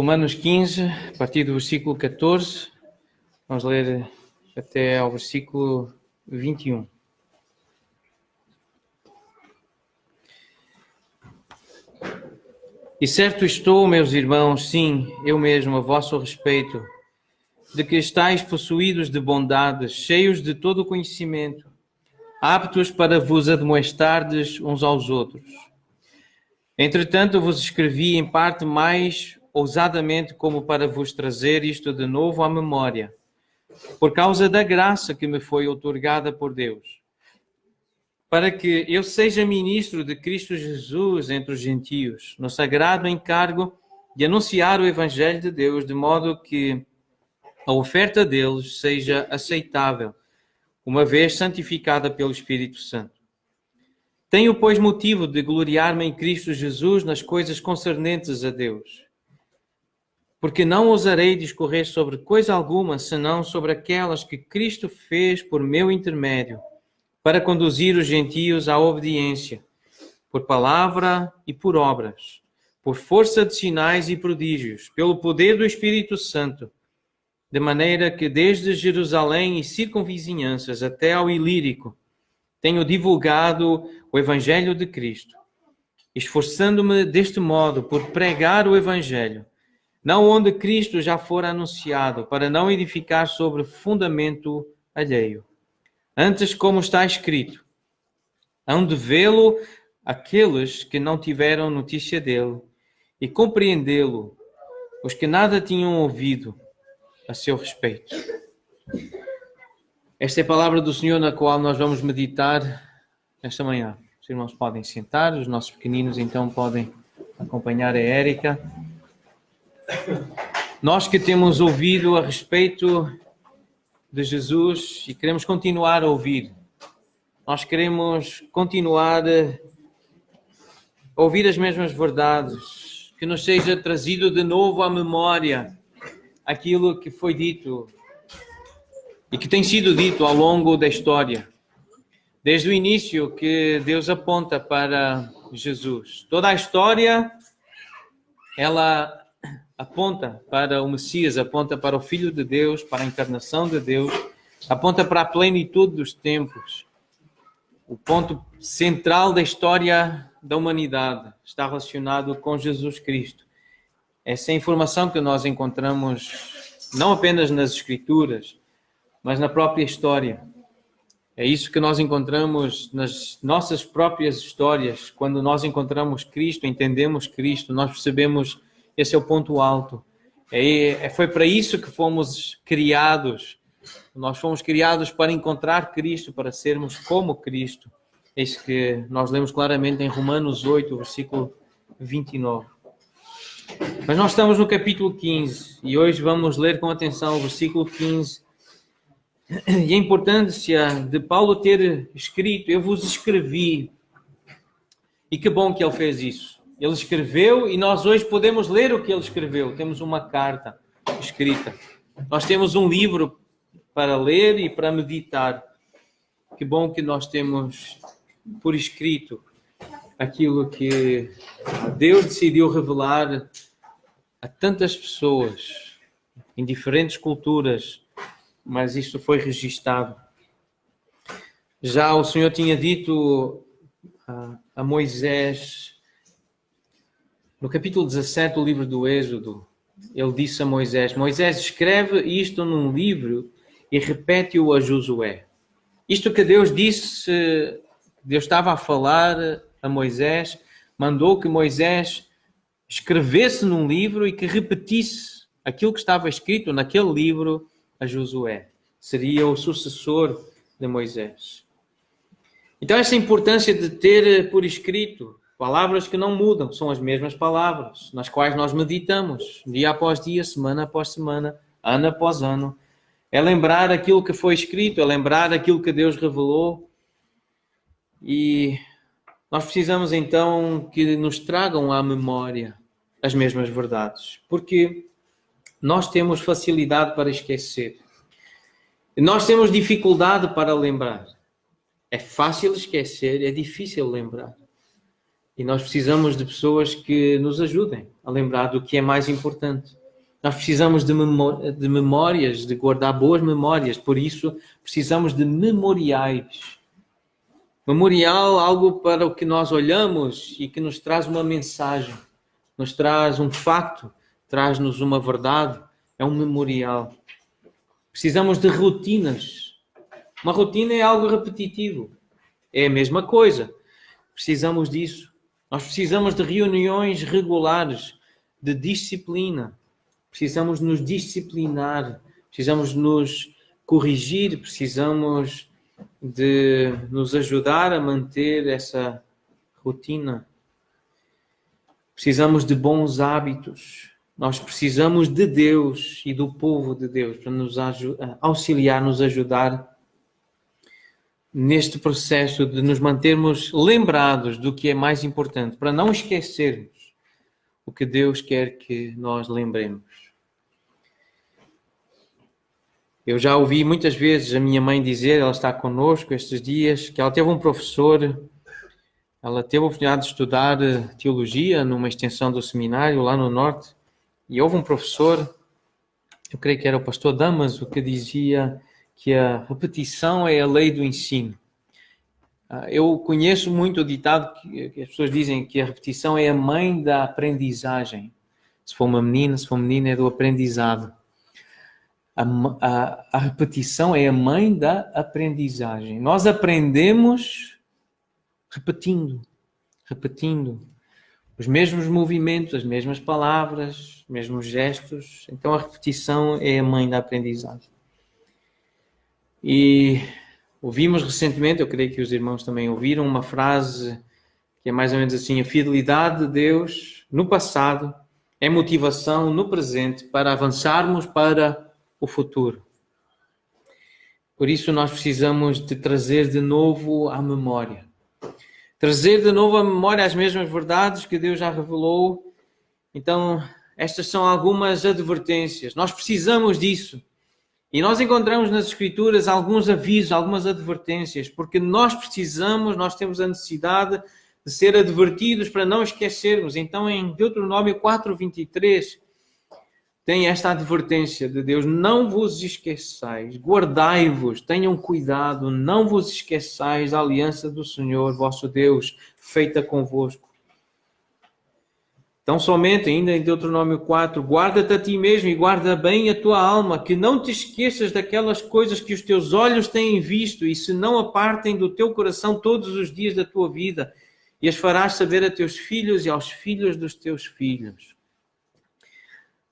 Romanos 15, a partir do versículo 14, vamos ler até ao versículo 21. E certo estou, meus irmãos, sim, eu mesmo, a vosso respeito, de que estáis possuídos de bondade, cheios de todo o conhecimento, aptos para vos admoestardes uns aos outros. Entretanto, vos escrevi em parte mais ousadamente, como para vos trazer isto de novo à memória, por causa da graça que me foi outorgada por Deus, para que eu seja ministro de Cristo Jesus entre os gentios, no sagrado encargo de anunciar o Evangelho de Deus, de modo que a oferta deles seja aceitável, uma vez santificada pelo Espírito Santo. Tenho, pois, motivo de gloriar-me em Cristo Jesus nas coisas concernentes a Deus, porque não ousarei discorrer sobre coisa alguma, senão sobre aquelas que Cristo fez por meu intermédio, para conduzir os gentios à obediência, por palavra e por obras, por força de sinais e prodígios, pelo poder do Espírito Santo, de maneira que desde Jerusalém e circunvizinhanças até ao Ilírico tenho divulgado o Evangelho de Cristo, esforçando-me deste modo por pregar o Evangelho, não onde Cristo já fora anunciado, para não edificar sobre fundamento alheio. Antes, como está escrito, hão de vê-lo aqueles que não tiveram notícia dele, e compreendê-lo os que nada tinham ouvido a seu respeito. Esta é a palavra do Senhor na qual nós vamos meditar esta manhã. Os irmãos podem sentar, os nossos pequeninos então podem acompanhar a Érica. Nós que temos ouvido a respeito de Jesus e queremos continuar a ouvir. Nós queremos continuar a ouvir as mesmas verdades, que nos seja trazido de novo à memória aquilo que foi dito e que tem sido dito ao longo da história. Desde o início que Deus aponta para Jesus. Toda a história, ela aponta para o Messias, aponta para o Filho de Deus, para a encarnação de Deus, aponta para a plenitude dos tempos. O ponto central da história da humanidade está relacionado com Jesus Cristo. Essa é a informação que nós encontramos não apenas nas Escrituras, mas na própria história. É isso que nós encontramos nas nossas próprias histórias. Quando nós encontramos Cristo, entendemos Cristo, nós percebemos esse é o ponto alto. Foi para isso que fomos criados. Nós fomos criados para encontrar Cristo, para sermos como Cristo. É isso que nós lemos claramente em Romanos 8, versículo 29. Mas nós estamos no capítulo 15 e hoje vamos ler com atenção o versículo 15. E a importância de Paulo ter escrito, eu vos escrevi. E que bom que ele fez isso. Ele escreveu e nós hoje podemos ler o que ele escreveu. Temos uma carta escrita. Nós temos um livro para ler e para meditar. Que bom que nós temos por escrito aquilo que Deus decidiu revelar a tantas pessoas em diferentes culturas, mas isto foi registado. Já o Senhor tinha dito a Moisés, no capítulo 17 do livro do Êxodo, ele disse a Moisés, Moisés, escreve isto num livro e repete-o a Josué. Isto que Deus disse, Deus estava a falar a Moisés, mandou que Moisés escrevesse num livro e que repetisse aquilo que estava escrito naquele livro a Josué. Seria o sucessor de Moisés. Então essa importância de ter por escrito palavras que não mudam, são as mesmas palavras, nas quais nós meditamos, dia após dia, semana após semana, ano após ano. É lembrar aquilo que foi escrito, é lembrar aquilo que Deus revelou. E nós precisamos então que nos tragam à memória as mesmas verdades, porque nós temos facilidade para esquecer. Nós temos dificuldade para lembrar. É fácil esquecer, é difícil lembrar. E nós precisamos de pessoas que nos ajudem a lembrar do que é mais importante. Nós precisamos de memórias, de guardar boas memórias. Por isso, precisamos de memoriais. Memorial, algo para o que nós olhamos e que nos traz uma mensagem, nos traz um facto, traz-nos uma verdade. É um memorial. Precisamos de rotinas. Uma rotina é algo repetitivo. É a mesma coisa. Precisamos disso. Nós precisamos de reuniões regulares, de disciplina. Precisamos nos disciplinar. Precisamos nos corrigir. Precisamos de nos ajudar a manter essa rotina. Precisamos de bons hábitos. Nós precisamos de Deus e do povo de Deus para nos auxiliar, nos ajudar neste processo de nos mantermos lembrados do que é mais importante, para não esquecermos o que Deus quer que nós lembremos. Eu já ouvi muitas vezes a minha mãe dizer, ela está connosco estes dias, que ela teve um professor, ela teve a oportunidade de estudar teologia numa extensão do seminário lá no norte, e houve um professor, eu creio que era o pastor Damaso, que dizia que a repetição é a lei do ensino. Eu conheço muito o ditado que as pessoas dizem que a repetição é a mãe da aprendizagem. Se for uma menina, se for menina, é do aprendizado. A repetição é a mãe da aprendizagem. Nós aprendemos repetindo os mesmos movimentos, as mesmas palavras, os mesmos gestos. Então a repetição é a mãe da aprendizagem. E ouvimos recentemente, eu creio que os irmãos também ouviram, uma frase que é mais ou menos assim: a fidelidade de Deus no passado é motivação no presente para avançarmos para o futuro. Por isso nós precisamos de trazer de novo à memória. Trazer de novo à memória as mesmas verdades que Deus já revelou. Então, estas são algumas advertências. Nós precisamos disso. E nós encontramos nas Escrituras alguns avisos, algumas advertências, porque nós temos a necessidade de ser advertidos para não esquecermos. Então, em Deuteronômio 4:23, tem esta advertência de Deus: não vos esqueçais, guardai-vos, tenham cuidado, não vos esqueçais da aliança do Senhor, vosso Deus, feita convosco. Então, somente, ainda em Deuteronômio 4, guarda-te a ti mesmo e guarda bem a tua alma, que não te esqueças daquelas coisas que os teus olhos têm visto e se não apartem do teu coração todos os dias da tua vida, e as farás saber a teus filhos e aos filhos dos teus filhos.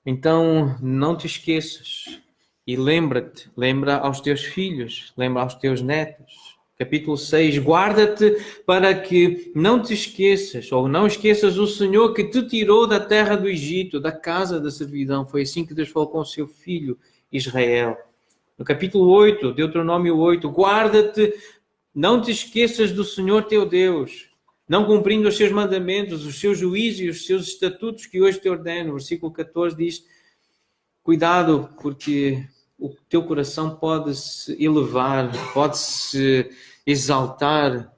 Então, não te esqueças e lembra aos teus filhos, lembra aos teus netos. Capítulo 6, guarda-te para que não te esqueças, ou não esqueças o Senhor que te tirou da terra do Egito, da casa da servidão. Foi assim que Deus falou com o seu filho Israel. No capítulo 8, Deuteronômio 8, guarda-te, não te esqueças do Senhor teu Deus, não cumprindo os seus mandamentos, os seus juízos e os seus estatutos que hoje te ordeno. Versículo 14 diz: cuidado, porque o teu coração pode se elevar, pode se exaltar,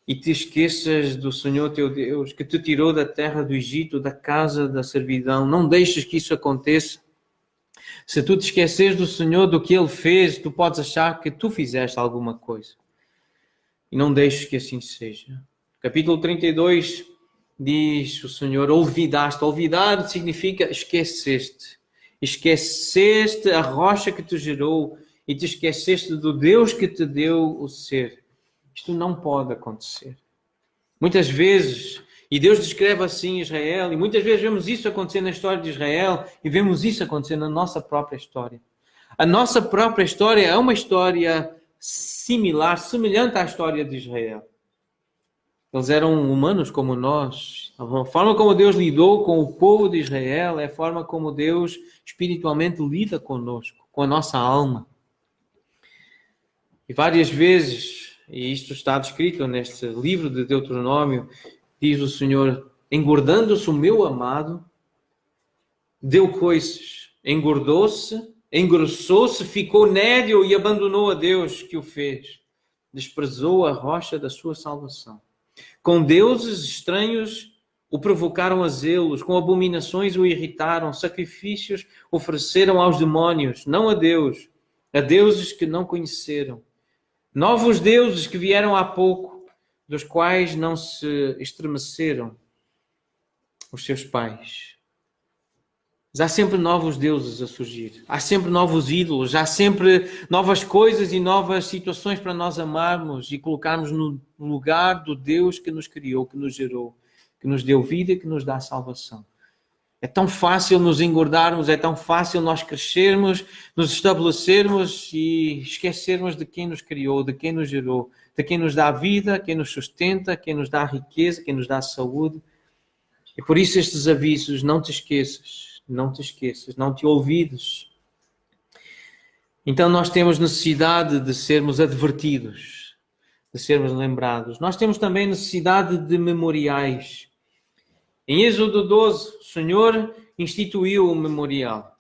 e te esqueças do Senhor teu Deus, que te tirou da terra do Egito, da casa da servidão. Não deixes que isso aconteça. Se tu te esqueceres do Senhor, do que Ele fez, tu podes achar que tu fizeste alguma coisa. E não deixes que assim seja. Capítulo 32 diz o Senhor: olvidaste. Olvidar significa esqueceste. Esqueceste a rocha que te gerou e te esqueceste do Deus que te deu o ser. Isto não pode acontecer. Muitas vezes, e Deus descreve assim Israel, e muitas vezes vemos isso acontecer na história de Israel e vemos isso acontecer na nossa própria história. A nossa própria história é uma história similar, semelhante à história de Israel. Eles eram humanos como nós. A forma como Deus lidou com o povo de Israel é a forma como Deus espiritualmente lida conosco, com a nossa alma. E várias vezes, e isto está descrito neste livro de Deuteronômio, diz o Senhor: engordando-se o meu amado, deu coices, engordou-se, engrossou-se, ficou nédio e abandonou a Deus que o fez. Desprezou a rocha da sua salvação. Com deuses estranhos o provocaram a zelos, com abominações o irritaram, sacrifícios ofereceram aos demónios, não a Deus, a deuses que não conheceram. Novos deuses que vieram há pouco, dos quais não se estremeceram os seus pais. Mas há sempre novos deuses a surgir. Há sempre novos ídolos. Há sempre novas coisas e novas situações para nós amarmos e colocarmos no lugar do Deus que nos criou, que nos gerou, que nos deu vida e que nos dá salvação. É tão fácil nos engordarmos, é tão fácil nós crescermos, nos estabelecermos e esquecermos de quem nos criou, de quem nos gerou, de quem nos dá a vida, quem nos sustenta, quem nos dá a riqueza, quem nos dá a saúde. E por isso estes avisos, não te esqueças. Não te esqueças, não te olvides. Então nós temos necessidade de sermos advertidos, de sermos lembrados. Nós temos também necessidade de memoriais. Em Êxodo 12, o Senhor instituiu um memorial.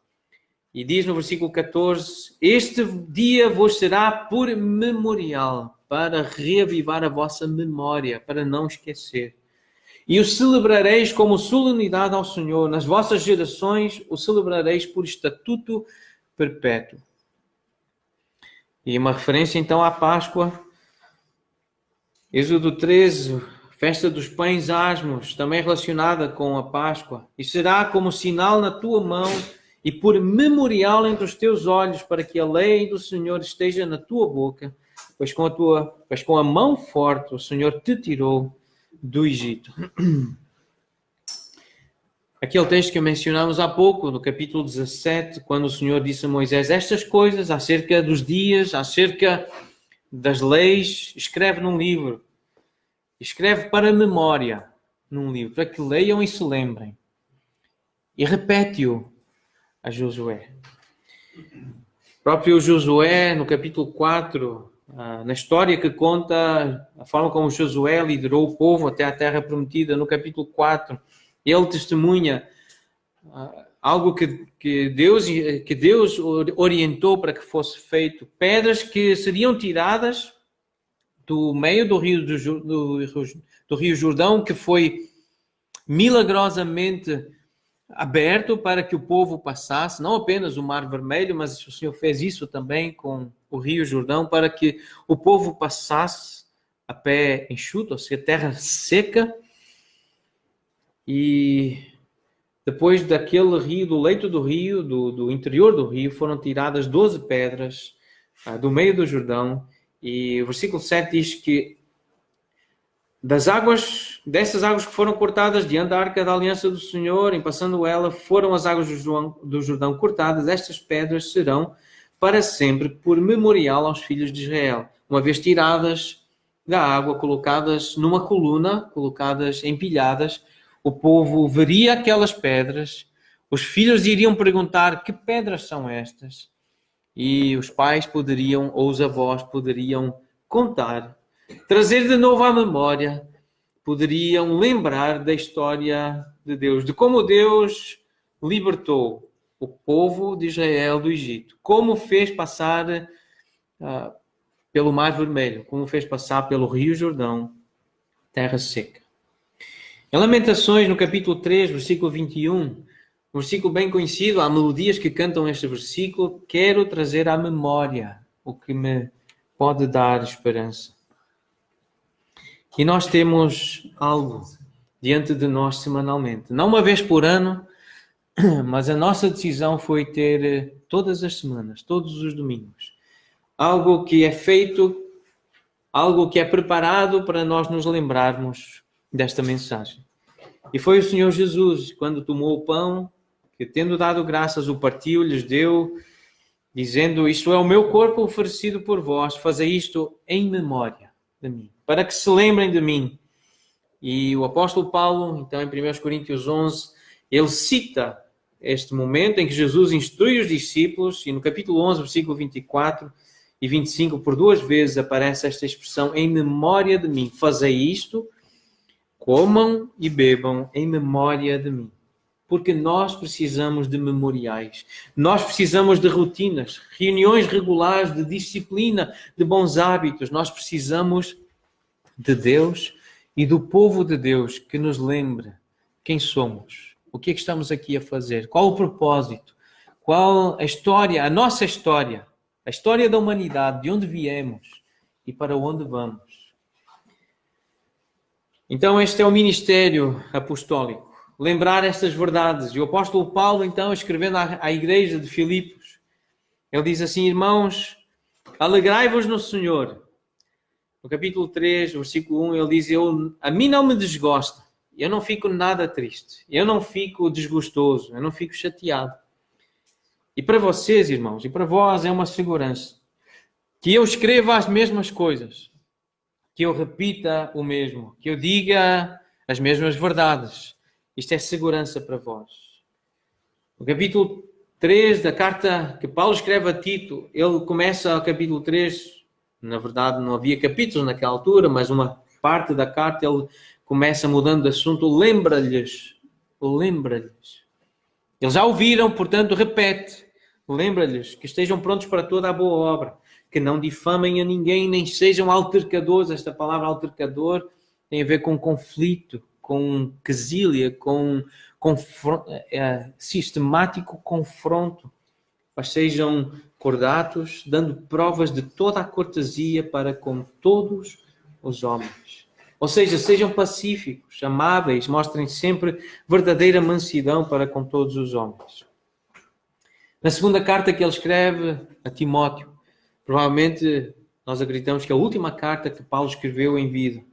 E diz no versículo 14, este dia vos será por memorial, para reavivar a vossa memória, para não esquecer. E o celebrareis como solenidade ao Senhor. Nas vossas gerações o celebrareis por estatuto perpétuo. E uma referência então à Páscoa. Êxodo 13, festa dos pães asmos, também relacionada com a Páscoa. E será como sinal na tua mão e por memorial entre os teus olhos, para que a lei do Senhor esteja na tua boca, pois com a mão forte o Senhor te tirou do Egito. Aquele texto que mencionamos há pouco, no capítulo 17, quando o Senhor disse a Moisés estas coisas acerca dos dias, acerca das leis, escreve num livro. Escreve para memória num livro, para que leiam e se lembrem. E repete-o a Josué. O próprio Josué, no capítulo 4, na história que conta a forma como Josué liderou o povo até a terra prometida, no capítulo 4, ele testemunha algo que Deus orientou para que fosse feito. Pedras que seriam tiradas do meio do Rio Jordão, que foi milagrosamente aberto para que o povo passasse, não apenas o Mar Vermelho, mas o Senhor fez isso também com o Rio Jordão, para que o povo passasse a pé enxuto, ou seja, terra seca. E depois daquele rio, do leito do rio, do interior do rio, foram tiradas 12 pedras do meio do Jordão. E o versículo 7 diz que dessas águas que foram cortadas diante da arca da aliança do Senhor, em passando ela, foram as águas do Jordão cortadas. Estas pedras serão para sempre por memorial aos filhos de Israel. Uma vez tiradas da água, colocadas numa coluna, colocadas empilhadas, o povo veria aquelas pedras, os filhos iriam perguntar que pedras são estas, e os pais poderiam, ou os avós poderiam contar, trazer de novo à memória, poderiam lembrar da história de Deus, de como Deus libertou o povo de Israel do Egito, como fez passar pelo Mar Vermelho, como fez passar pelo Rio Jordão, terra seca. Em Lamentações, no capítulo 3, versículo 21, um versículo bem conhecido, há melodias que cantam este versículo, quero trazer à memória o que me pode dar esperança. E nós temos algo diante de nós semanalmente. Não uma vez por ano, mas a nossa decisão foi ter todas as semanas, todos os domingos. Algo que é feito, algo que é preparado para nós nos lembrarmos desta mensagem. E foi o Senhor Jesus, quando tomou o pão, que tendo dado graças, o partiu, lhes deu, dizendo, isto é o meu corpo oferecido por vós, fazei isto em memória de mim, para que se lembrem de mim. E o apóstolo Paulo, então em 1 Coríntios 11, ele cita este momento em que Jesus instrui os discípulos, e no capítulo 11, versículo 24 e 25, por 2 vezes aparece esta expressão, em memória de mim. Fazei isto, comam e bebam em memória de mim. Porque nós precisamos de memoriais. Nós precisamos de rotinas, reuniões regulares, de disciplina, de bons hábitos. Nós precisamos de Deus e do povo de Deus que nos lembre quem somos, o que é que estamos aqui a fazer, qual o propósito, qual a história, a nossa história, a história da humanidade, de onde viemos e para onde vamos. Então este é o ministério apostólico, lembrar estas verdades. E o apóstolo Paulo, então, escrevendo à igreja de Filipos, ele diz assim: irmãos, alegrai-vos no Senhor. No capítulo 3, versículo 1, ele diz: a mim não me desgosta, eu não fico nada triste, eu não fico desgostoso, eu não fico chateado. E para vocês, irmãos, e para vós é uma segurança que eu escreva as mesmas coisas, que eu repita o mesmo, que eu diga as mesmas verdades. Isto é segurança para vós. No capítulo 3 da carta que Paulo escreve a Tito, ele começa o capítulo 3, na verdade não havia capítulos naquela altura, mas uma parte da carta ele começa mudando de assunto, lembra-lhes. Eles já ouviram, portanto repete, lembra-lhes que estejam prontos para toda a boa obra, que não difamem a ninguém, nem sejam altercadores. Esta palavra altercador tem a ver com conflito, com quesília, com sistemático confronto. Mas sejam cordatos, dando provas de toda a cortesia para com todos os homens. Ou seja, sejam pacíficos, amáveis, mostrem sempre verdadeira mansidão para com todos os homens. Na segunda carta que ele escreve a Timóteo, provavelmente nós acreditamos que é a última carta que Paulo escreveu em vida.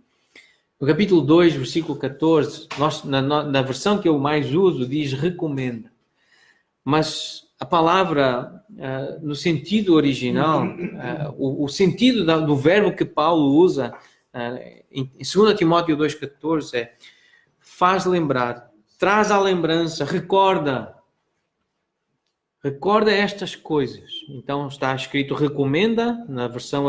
No capítulo 2, versículo 14, na versão que eu mais uso, diz recomenda. Mas a palavra, no sentido original, o sentido do verbo que Paulo usa em 2 Timóteo 2,14 é faz lembrar, traz à lembrança, recorda estas coisas. Então está escrito recomenda, na versão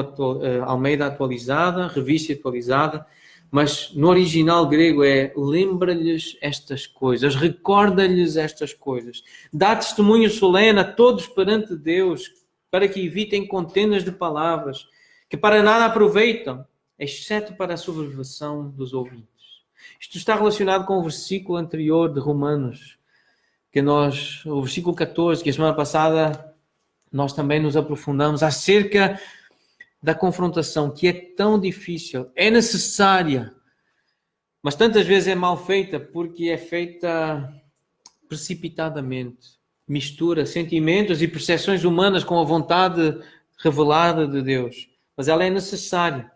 Almeida atualizada, revista atualizada, mas no original grego é lembra-lhes estas coisas, recorda-lhes estas coisas. Dá testemunho solene a todos perante Deus, para que evitem contendas de palavras, que para nada aproveitam, exceto para a subversão dos ouvintes. Isto está relacionado com o versículo anterior de Romanos, o versículo 14, que a semana passada nós também nos aprofundamos acerca da confrontação, que é tão difícil, é necessária, mas tantas vezes é mal feita, porque é feita precipitadamente. Mistura sentimentos e percepções humanas com a vontade revelada de Deus. Mas ela é necessária.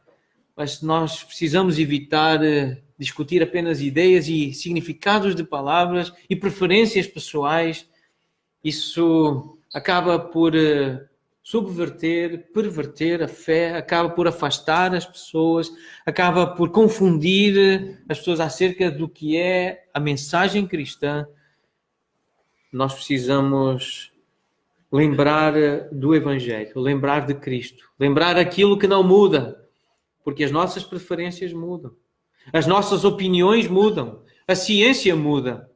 Mas nós precisamos evitar discutir apenas ideias e significados de palavras e preferências pessoais. Isso acaba por subverter, perverter a fé, acaba por afastar as pessoas, acaba por confundir as pessoas acerca do que é a mensagem cristã. Nós precisamos lembrar do Evangelho, lembrar de Cristo, lembrar aquilo que não muda, porque as nossas preferências mudam, as nossas opiniões mudam, a ciência muda,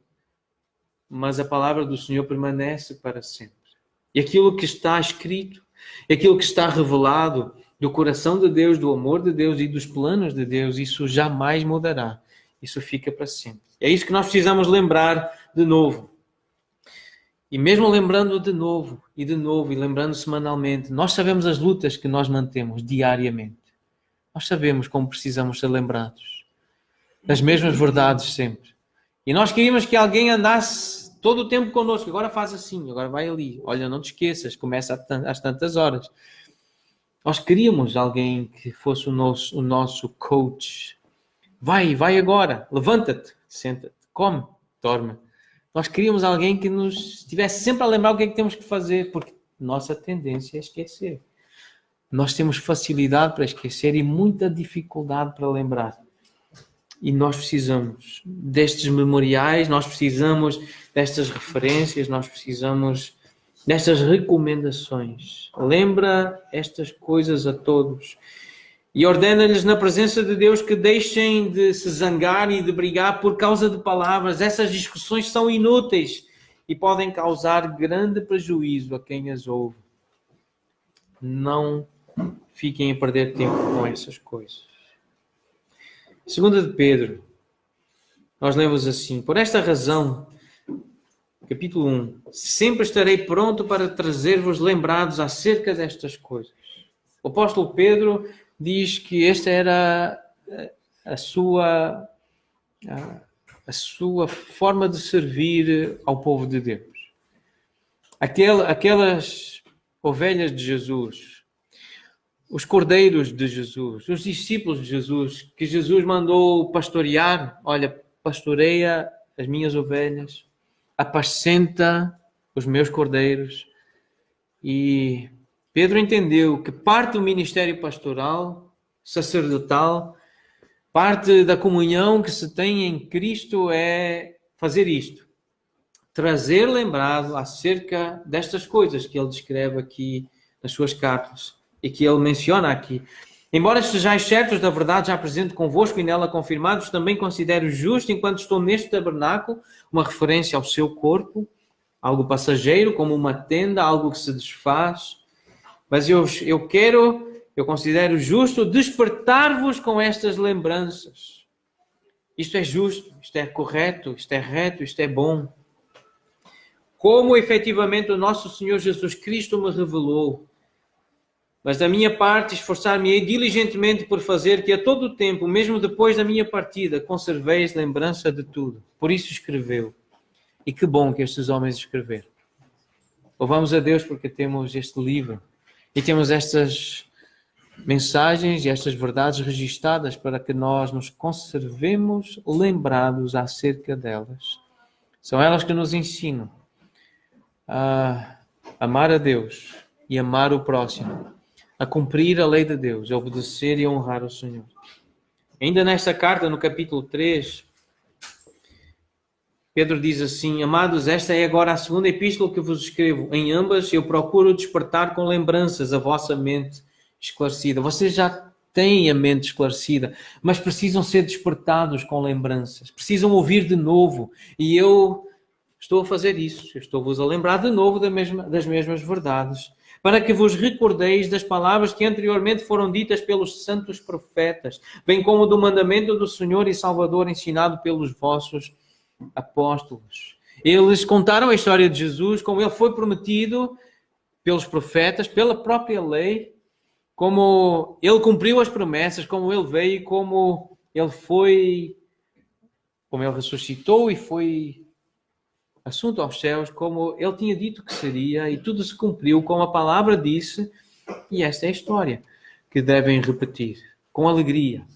mas a palavra do Senhor permanece para sempre. E aquilo que está escrito, aquilo que está revelado do coração de Deus, do amor de Deus e dos planos de Deus, isso jamais mudará. Isso fica para sempre. É isso que nós precisamos lembrar de novo. E mesmo lembrando de novo, e lembrando semanalmente, nós sabemos as lutas que nós mantemos diariamente. Nós sabemos como precisamos ser lembrados. Das mesmas verdades sempre. E nós queríamos que alguém andasse todo o tempo connosco. Agora faz assim, agora vai ali. Olha, não te esqueças, começa às tantas horas. Nós queríamos alguém que fosse o nosso coach. Vai agora, levanta-te, senta-te, come, dorme. Nós queríamos alguém que nos estivesse sempre a lembrar o que é que temos que fazer, porque nossa tendência é esquecer. Nós temos facilidade para esquecer e muita dificuldade para lembrar. E nós precisamos destes memoriais, nós precisamos destas referências, nós precisamos destas recomendações. Lembra estas coisas a todos. E ordena-lhes na presença de Deus que deixem de se zangar e de brigar por causa de palavras. Essas discussões são inúteis e podem causar grande prejuízo a quem as ouve. Não fiquem a perder tempo com essas coisas. Segunda de Pedro, nós lemos assim: por esta razão, capítulo 1, sempre estarei pronto para trazer-vos lembrados acerca destas coisas. O apóstolo Pedro diz que esta era a sua forma de servir ao povo de Deus. Aquelas ovelhas de Jesus, os cordeiros de Jesus, os discípulos de Jesus, que Jesus mandou pastorear. Olha, pastoreia as minhas ovelhas, apacenta os meus cordeiros. E Pedro entendeu que parte do ministério pastoral, sacerdotal, parte da comunhão que se tem em Cristo é fazer isto. Trazer lembrado acerca destas coisas que ele descreve aqui nas suas cartas e que ele menciona aqui. Embora estejais certos da verdade já presente convosco e nela confirmados, também considero justo, enquanto estou neste tabernáculo, uma referência ao seu corpo, algo passageiro, como uma tenda, algo que se desfaz. Mas eu considero justo despertar-vos com estas lembranças. Isto é justo, isto é correto, isto é reto, isto é bom. Como efetivamente o nosso Senhor Jesus Cristo me revelou. Mas da minha parte esforçar-me-ei diligentemente por fazer que a todo o tempo, mesmo depois da minha partida, conserveis lembrança de tudo. Por isso escreveu. E que bom que estes homens escreveram. Louvamos a Deus porque temos este livro e temos estas mensagens e estas verdades registadas para que nós nos conservemos lembrados acerca delas. São elas que nos ensinam a amar a Deus e amar o próximo, a cumprir a lei de Deus, a obedecer e a honrar o Senhor. Ainda nesta carta, no capítulo 3, Pedro diz assim: amados, esta é agora a segunda epístola que vos escrevo. Em ambas eu procuro despertar com lembranças a vossa mente esclarecida. Vocês já têm a mente esclarecida, mas precisam ser despertados com lembranças. Precisam ouvir de novo. E eu estou a fazer isso. Eu estou-vos a lembrar de novo das mesmas verdades, para que vos recordeis das palavras que anteriormente foram ditas pelos santos profetas, bem como do mandamento do Senhor e Salvador ensinado pelos vossos apóstolos. Eles contaram a história de Jesus, como ele foi prometido pelos profetas, pela própria lei, como ele cumpriu as promessas, como ele veio, como ele ressuscitou e foi assunto aos céus, como ele tinha dito que seria, e tudo se cumpriu como a palavra disse. E esta é a história que devem repetir com alegria.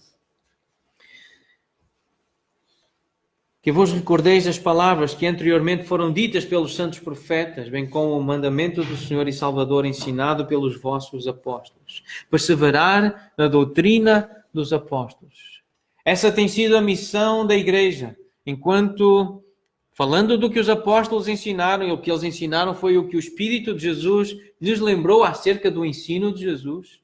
Que vos recordeis das palavras que anteriormente foram ditas pelos santos profetas, bem como o mandamento do Senhor e Salvador ensinado pelos vossos apóstolos. Perseverar na doutrina dos apóstolos. Essa tem sido a missão da igreja, enquanto, falando do que os apóstolos ensinaram, e o que eles ensinaram foi o que o Espírito de Jesus lhes lembrou acerca do ensino de Jesus,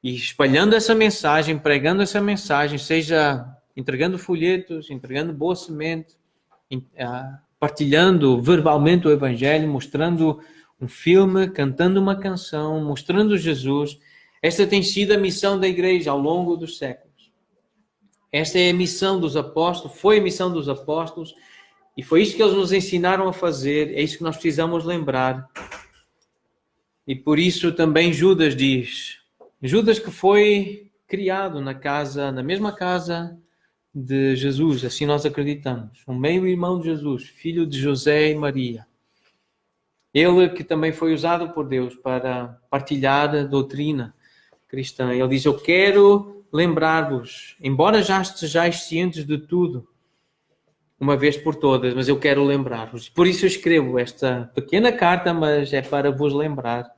e espalhando essa mensagem, pregando essa mensagem, seja entregando folhetos, entregando boa semente, partilhando verbalmente o Evangelho, mostrando um filme, cantando uma canção, mostrando Jesus. Esta tem sido a missão da igreja ao longo dos séculos. Esta é a missão dos apóstolos, foi a missão dos apóstolos, e foi isso que eles nos ensinaram a fazer, é isso que nós precisamos lembrar. E por isso também Judas diz, Judas que foi criado na mesma casa de Jesus, assim nós acreditamos, um meio-irmão de Jesus, filho de José e Maria. Ele que também foi usado por Deus para partilhar a doutrina cristã. Ele diz, eu quero lembrar-vos, embora já estejais cientes de tudo, uma vez por todas, mas eu quero lembrar-vos. Por isso eu escrevo esta pequena carta, mas é para vos lembrar.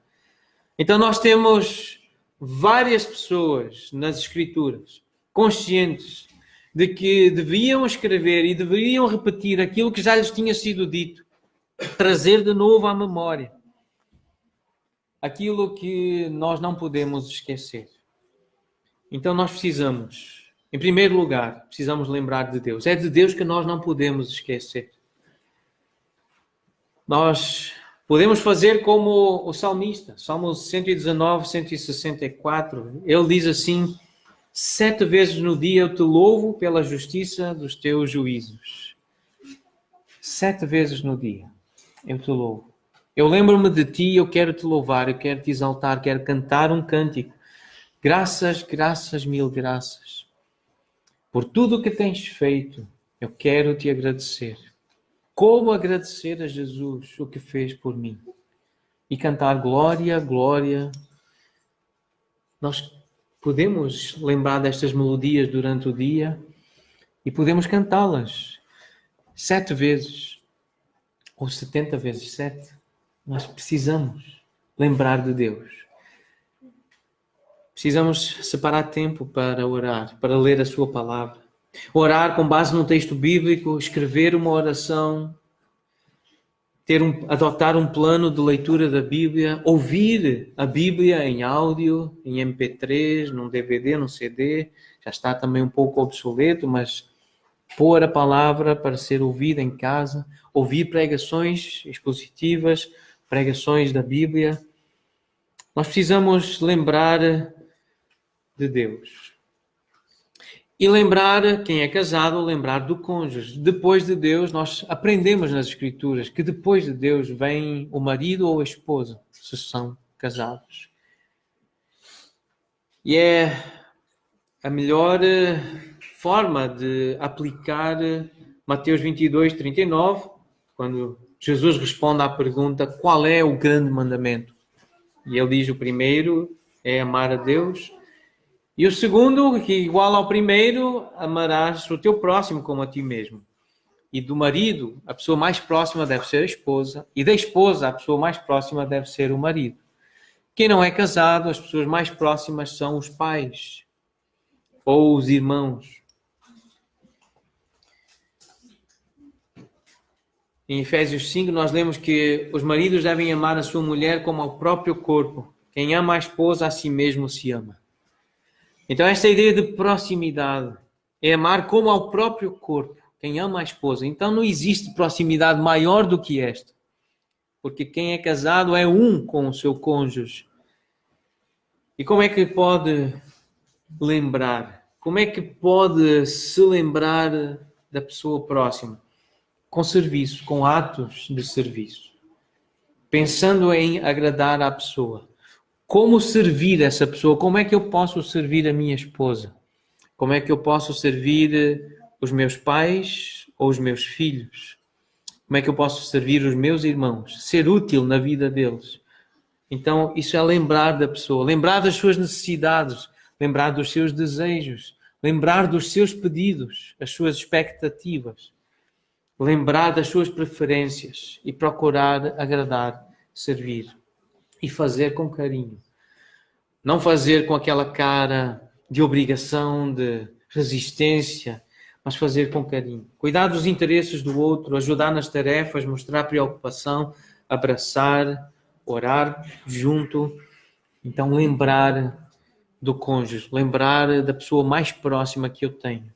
Então nós temos várias pessoas nas Escrituras conscientes de que deviam escrever e deveriam repetir aquilo que já lhes tinha sido dito, trazer de novo à memória aquilo que nós não podemos esquecer. Então nós precisamos, em primeiro lugar, precisamos lembrar de Deus. É de Deus que nós não podemos esquecer. Nós podemos fazer como o salmista, Salmo 119, 164. Ele diz assim, 7 vezes no dia eu te louvo pela justiça dos teus juízos. 7 vezes no dia eu te louvo. Eu lembro-me de ti, eu quero te louvar, eu quero te exaltar, quero cantar um cântico. Graças, graças, mil graças. Por tudo o que tens feito, eu quero te agradecer. Como agradecer a Jesus o que fez por mim? E cantar glória, glória. Nós podemos lembrar destas melodias durante o dia e podemos cantá-las 7 vezes ou 70 vezes 7. Nós precisamos lembrar de Deus. Precisamos separar tempo para orar, para ler a sua palavra. Orar com base num texto bíblico, escrever uma oração, adotar um plano de leitura da Bíblia, ouvir a Bíblia em áudio, em MP3, num DVD, num CD. Já está também um pouco obsoleto, mas pôr a palavra para ser ouvida em casa, ouvir pregações expositivas, pregações da Bíblia. Nós precisamos lembrar de Deus. E lembrar, quem é casado, lembrar do cônjuge. Depois de Deus, nós aprendemos nas Escrituras que depois de Deus vem o marido ou a esposa, se são casados. E é a melhor forma de aplicar Mateus 22, 39, quando Jesus responde à pergunta: qual é o grande mandamento? E ele diz: o primeiro é amar a Deus. E o segundo, que igual ao primeiro, amarás o teu próximo como a ti mesmo. E do marido, a pessoa mais próxima deve ser a esposa. E da esposa, a pessoa mais próxima deve ser o marido. Quem não é casado, as pessoas mais próximas são os pais ou os irmãos. Em Efésios 5, nós lemos que os maridos devem amar a sua mulher como ao próprio corpo. Quem ama a esposa, a si mesmo se ama. Então, esta ideia de proximidade é amar como ao próprio corpo. Quem ama a esposa. Então, não existe proximidade maior do que esta. Porque quem é casado é um com o seu cônjuge. E como é que pode lembrar? Como é que pode se lembrar da pessoa próxima? Com serviço, com atos de serviço. Pensando em agradar à pessoa. Como servir essa pessoa? Como é que eu posso servir a minha esposa? Como é que eu posso servir os meus pais ou os meus filhos? Como é que eu posso servir os meus irmãos? Ser útil na vida deles. Então, isso é lembrar da pessoa, lembrar das suas necessidades, lembrar dos seus desejos, lembrar dos seus pedidos, as suas expectativas, lembrar das suas preferências e procurar agradar, servir e fazer com carinho. Não fazer com aquela cara de obrigação, de resistência, mas fazer com carinho. Cuidar dos interesses do outro, ajudar nas tarefas, mostrar preocupação, abraçar, orar junto. Então, lembrar do cônjuge, lembrar da pessoa mais próxima que eu tenho.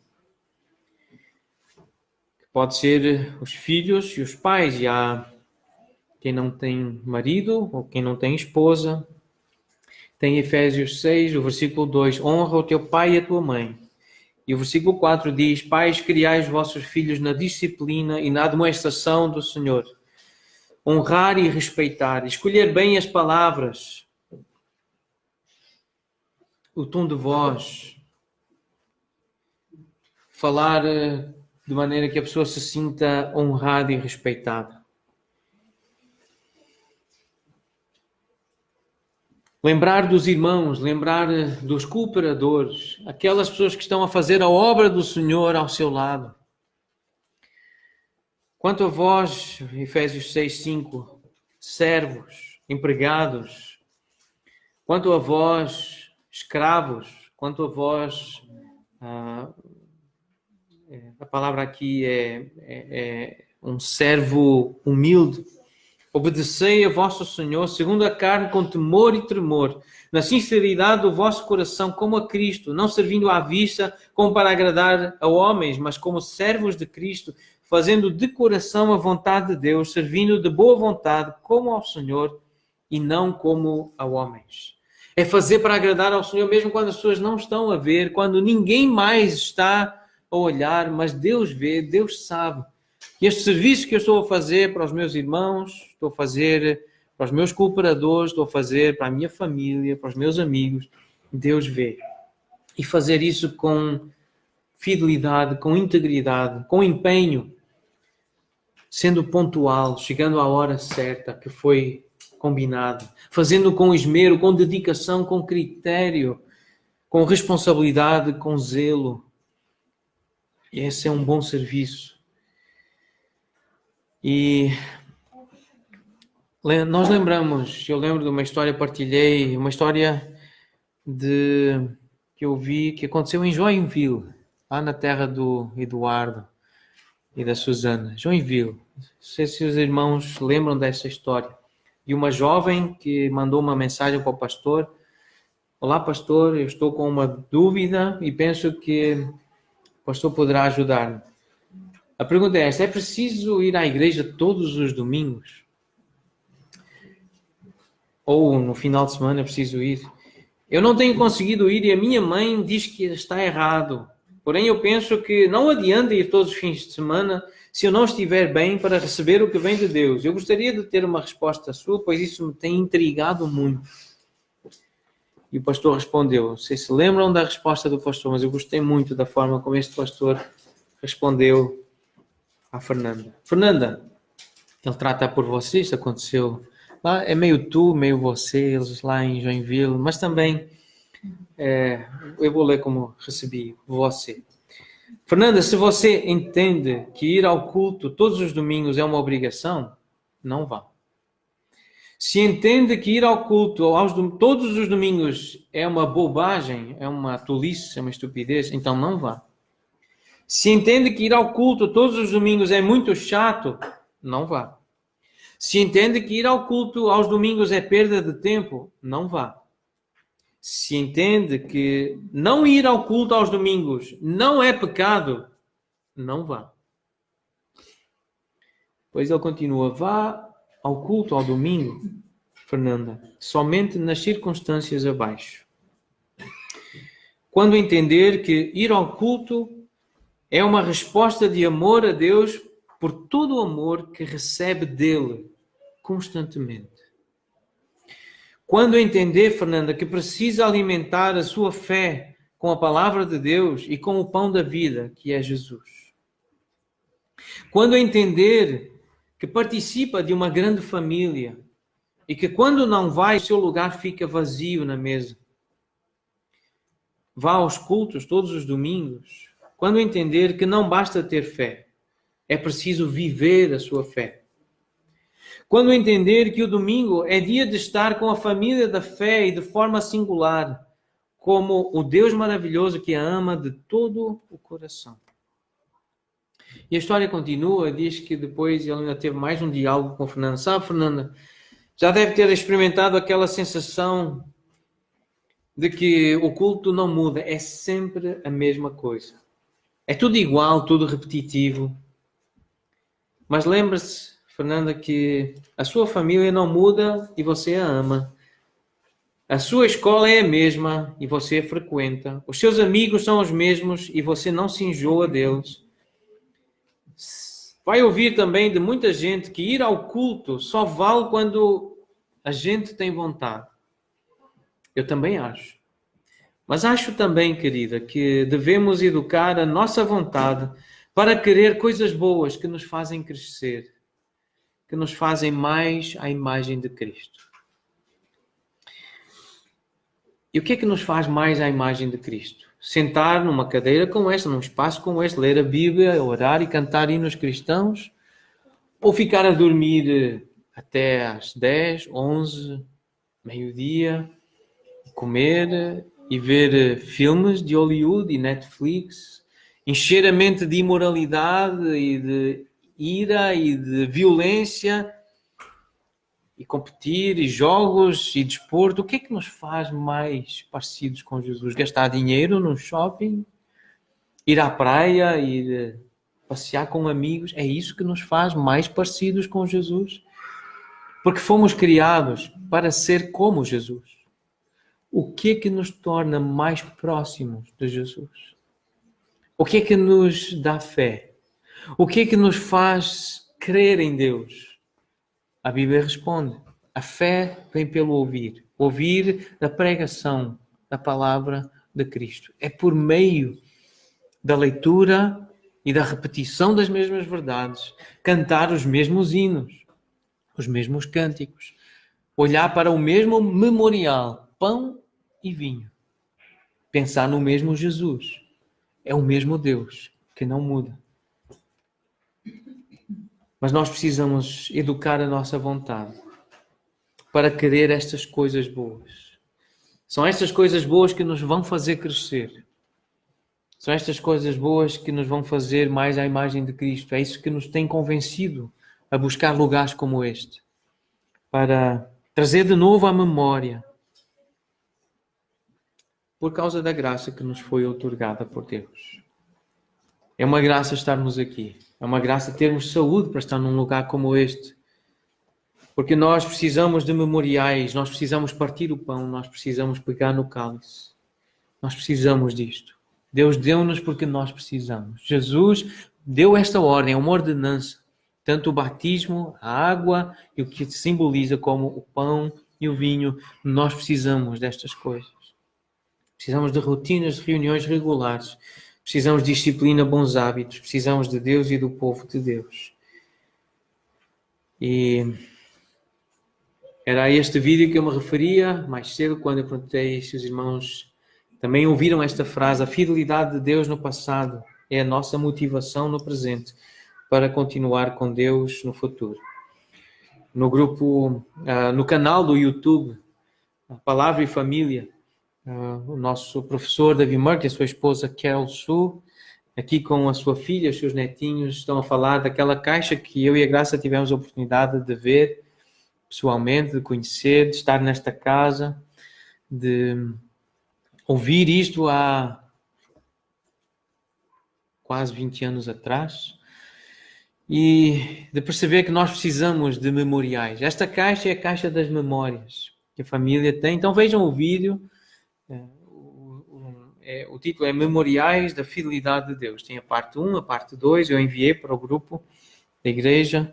Pode ser os filhos e os pais, e há quem não tem marido ou quem não tem esposa. Tem Efésios 6, o versículo 2, honra o teu pai e a tua mãe. E o versículo 4 diz, pais, criai os vossos filhos na disciplina e na admoestação do Senhor. Honrar e respeitar, escolher bem as palavras, o tom de voz, falar de maneira que a pessoa se sinta honrada e respeitada. Lembrar dos irmãos, lembrar dos cooperadores, aquelas pessoas que estão a fazer a obra do Senhor ao seu lado. Quanto a vós, Efésios 6, 5, servos, empregados, quanto a vós, escravos, quanto a vós, a palavra aqui é um servo humilde, obedecei a vosso Senhor, segundo a carne, com temor e tremor, na sinceridade do vosso coração, como a Cristo, não servindo à vista, como para agradar a homens, mas como servos de Cristo, fazendo de coração a vontade de Deus, servindo de boa vontade, como ao Senhor, e não como a homens. É fazer para agradar ao Senhor, mesmo quando as pessoas não estão a ver, quando ninguém mais está a olhar, mas Deus vê, Deus sabe. E este serviço que eu estou a fazer para os meus irmãos, estou a fazer para os meus cooperadores, estou a fazer para a minha família, para os meus amigos, Deus vê. E fazer isso com fidelidade, com integridade, com empenho, sendo pontual, chegando à hora certa que foi combinado, fazendo com esmero, com dedicação, com critério, com responsabilidade, com zelo. E esse é um bom serviço. E nós lembramos, eu lembro de uma história, partilhei, uma história que eu vi, que aconteceu em Joinville, lá na terra do Eduardo e da Susana. Joinville. Não sei se os irmãos lembram dessa história. De uma jovem que mandou uma mensagem para o pastor. Olá, pastor, eu estou com uma dúvida e penso que o pastor poderá ajudar-me. A pergunta é esta: é preciso ir à igreja todos os domingos? Ou no final de semana é preciso ir? Eu não tenho conseguido ir e a minha mãe diz que está errado. Porém, eu penso que não adianta ir todos os fins de semana se eu não estiver bem para receber o que vem de Deus. Eu gostaria de ter uma resposta sua, pois isso me tem intrigado muito. E o pastor respondeu. Não sei se lembram da resposta do pastor, mas eu gostei muito da forma como este pastor respondeu à Fernanda. Fernanda, ele trata por você, isso aconteceu lá, é meio tu, meio você, eles lá em Joinville, mas também eu vou ler como recebi você. Fernanda, se você entende que ir ao culto todos os domingos é uma obrigação, não vá. Se entende que ir ao culto todos os domingos é uma bobagem, é uma tolice, é uma estupidez, então não vá. Se entende que ir ao culto todos os domingos é muito chato, não vá. Se entende que ir ao culto aos domingos é perda de tempo, não vá. Se entende que não ir ao culto aos domingos não é pecado, não vá. Pois ele continua, vá ao culto ao domingo, Fernanda, somente nas circunstâncias abaixo. Quando entender que ir ao culto é uma resposta de amor a Deus por todo o amor que recebe dele constantemente. Quando entender, Fernanda, que precisa alimentar a sua fé com a palavra de Deus e com o pão da vida, que é Jesus. Quando entender que participa de uma grande família e que quando não vai, o seu lugar fica vazio na mesa. Vá aos cultos todos os domingos. Quando entender que não basta ter fé, é preciso viver a sua fé. Quando entender que o domingo é dia de estar com a família da fé e de forma singular, como o Deus maravilhoso que a ama de todo o coração. E a história continua, diz que depois ele ainda teve mais um diálogo com Fernanda. Sabe, Fernanda, já deve ter experimentado aquela sensação de que o culto não muda, é sempre a mesma coisa. É tudo igual, tudo repetitivo. Mas lembre-se, Fernanda, que a sua família não muda e você a ama. A sua escola é a mesma e você a frequenta. Os seus amigos são os mesmos e você não se enjoa deles. Vai ouvir também de muita gente que ir ao culto só vale quando a gente tem vontade. Eu também acho. Mas acho também, querida, que devemos educar a nossa vontade para querer coisas boas que nos fazem crescer, que nos fazem mais à imagem de Cristo. E o que é que nos faz mais à imagem de Cristo? Sentar numa cadeira como esta, num espaço como este, ler a Bíblia, orar e cantar hinos cristãos? Ou ficar a dormir até às 10, 11, meio-dia, comer e ver filmes de Hollywood e Netflix, encher a mente de imoralidade e de ira e de violência e competir e jogos e desporto? O que é que nos faz mais parecidos com Jesus? Gastar dinheiro no shopping? Ir à praia? Ir passear com amigos? É isso que nos faz mais parecidos com Jesus? Porque fomos criados para ser como Jesus. O que é que nos torna mais próximos de Jesus? O que é que nos dá fé? O que é que nos faz crer em Deus? A Bíblia responde: a fé vem pelo ouvir. Ouvir a pregação da palavra de Cristo. É por meio da leitura e da repetição das mesmas verdades, cantar os mesmos hinos, os mesmos cânticos, olhar para o mesmo memorial, pão e vinho, pensar no mesmo Jesus. É o mesmo Deus que não muda. Mas nós precisamos educar a nossa vontade para querer estas coisas boas. São estas coisas boas que nos vão fazer crescer. São estas coisas boas que nos vão fazer mais à imagem de Cristo. É isso que nos tem convencido a buscar lugares como este, para trazer de novo à memória, por causa da graça que nos foi outorgada por Deus. É uma graça estarmos aqui. É uma graça termos saúde para estar num lugar como este. Porque nós precisamos de memoriais, nós precisamos partir o pão, nós precisamos pegar no cálice. Nós precisamos disto. Deus deu-nos porque nós precisamos. Jesus deu esta ordem, é uma ordenança. Tanto o batismo, a água e o que simboliza como o pão e o vinho. Nós precisamos destas coisas. Precisamos de rotinas, de reuniões regulares. Precisamos de disciplina, bons hábitos. Precisamos de Deus e do povo de Deus. E era a este vídeo que eu me referia mais cedo, quando eu perguntei se os irmãos também ouviram esta frase: a fidelidade de Deus no passado é a nossa motivação no presente para continuar com Deus no futuro. No grupo, no canal do YouTube, a Palavra e Família, o nosso professor David Murray e a sua esposa Carol Sue, aqui com a sua filha, os seus netinhos, estão a falar daquela caixa que eu e a Graça tivemos a oportunidade de ver pessoalmente, de conhecer, de estar nesta casa, de ouvir isto há quase 20 anos atrás e de perceber que nós precisamos de memoriais. Esta caixa é a caixa das memórias que a família tem. Então vejam o vídeo. O título é Memoriais da Fidelidade de Deus. Tem a parte 1, a parte 2. Eu enviei para o grupo da igreja.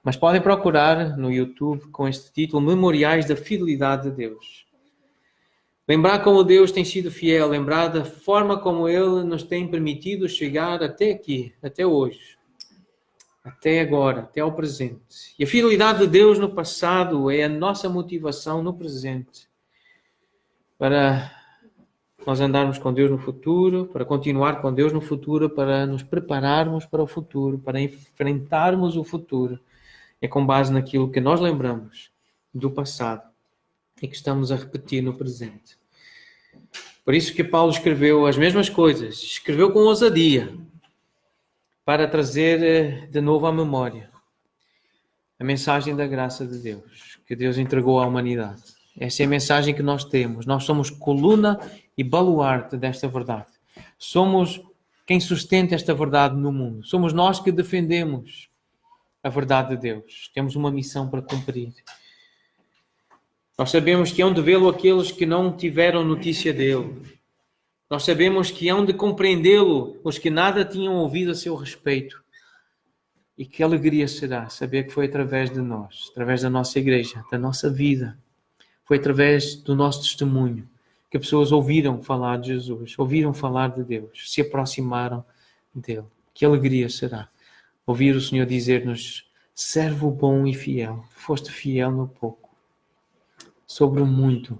Mas podem procurar no YouTube com este título, Memoriais da Fidelidade de Deus. Lembrar como Deus tem sido fiel, lembrar da forma como Ele nos tem permitido chegar até aqui, até hoje, até agora, até ao presente. E a fidelidade de Deus no passado é a nossa motivação no presente para nós andarmos com Deus no futuro, para continuar com Deus no futuro, para nos prepararmos para o futuro, para enfrentarmos o futuro. É com base naquilo que nós lembramos do passado e que estamos a repetir no presente. Por isso que Paulo escreveu as mesmas coisas, escreveu com ousadia, para trazer de novo à memória a mensagem da graça de Deus, que Deus entregou à humanidade. Essa é a mensagem que nós temos. Nós somos coluna e baluarte desta verdade. Somos quem sustenta esta verdade no mundo. Somos nós que defendemos a verdade de Deus. Temos uma missão para cumprir. Nós sabemos que hão de vê-lo aqueles que não tiveram notícia dele. Nós sabemos que hão de compreendê-lo os que nada tinham ouvido a seu respeito. E que alegria será saber que foi através de nós, através da nossa igreja, da nossa vida. Foi através do nosso testemunho que pessoas ouviram falar de Jesus, ouviram falar de Deus, se aproximaram dele. Que alegria será ouvir o Senhor dizer-nos: servo bom e fiel, foste fiel no pouco, sobre o muito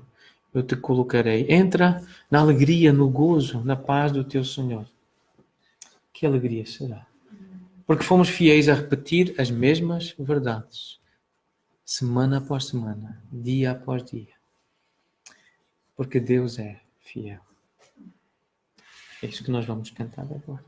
eu te colocarei. Entra na alegria, no gozo, na paz do teu Senhor. Que alegria será. Porque fomos fiéis a repetir as mesmas verdades, semana após semana, dia após dia. Porque Deus é fiel. É isso que nós vamos cantar agora.